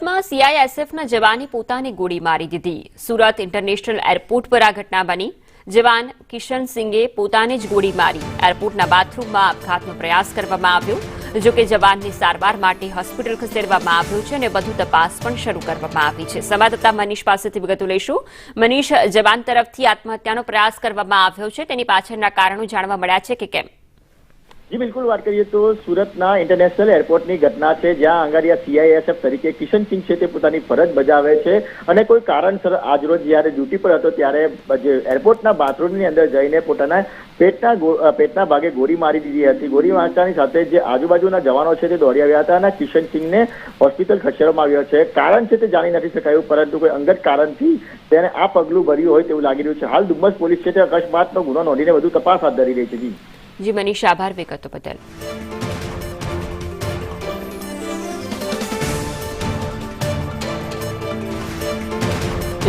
સુરતમાં સીઆઈએસએફના જવાને પોતાને ગોળી મારી દીધી। સુરત ઇન્ટરનેશનલ એરપોર્ટ પર આ ઘટના બની। જવાન કિશન સિંઘે પોતાને જ ગોળી મારી। એરપોર્ટના બાથરૂમમાં આપઘાતનો પ્રયાસ કરવામાં આવ્યો। જો કે જવાનને સારવાર માટે હોસ્પિટલ ખસેડવામાં આવ્યો છે અને વધુ તપાસ પણ શરૂ કરવામાં આવી છે। સંવાદદાતા મનીષ પાસેથી વિગતો લઈશું। મનીષ, જવાન તરફથી આત્મહત્યાનો પ્રયાસ કરવામાં આવ્યો છે, તેની પાછળના કારણો જાણવા મળ્યા છે કે કેમ? जी बिल्कुल बात करिए तो सूरतना इंटरनेशनल एरपोर्ट की घटना है, जहाँ अंगारिया सीआईएसएफ तरीके किशन सिंह है ते पोतानी फरज बजावे छे अने कोई कारणसर आज रोज ज्यारे ड्यूटी पर हतो त्यारे एरपोर्टना बाथरूमनी अंदर जईने पोताना पेटना भागे गोली मारी दीधी हती। गोली मारतानी साथे जे आजूबाजूना जवानो छे ते दौड़ी आव्या हता अने किशन सिंहने होस्पिटल खसेडवामां આવ્યો છે। कारण छे ते जाणी नथी शकायुं, परंतु कोई अंगत कारणथी तेणे आ पगलुं भर्युं होय तेवुं लागी रह्युं छे। हाल डुमस पोलीस छे ते अकस्मातनो गुनो नोंधीने વધુ તપાસ હાથ ધરી રહી છે। जी मनीष, आभार विगतो बदल।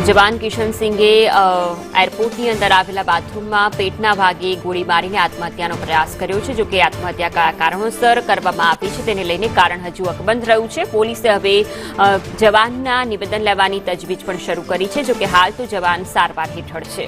जवान किशन सिंघे एरपोर्टनी अंदर आवेला बाथरूममां पेटना भागे गोળી मारीने आत्महत्यानो प्रयास कर्यो छे। जो के आत्महत्या कया कारणोसर करवामां आवी छे तेने लईने कारण हजू अकबंध रह्युं छे। पोलीसे हवे जवानना निवेदन लेवानी तजवीज पण शरू करी छे। जो के हाल तो जवान सारवार हेठळ छे।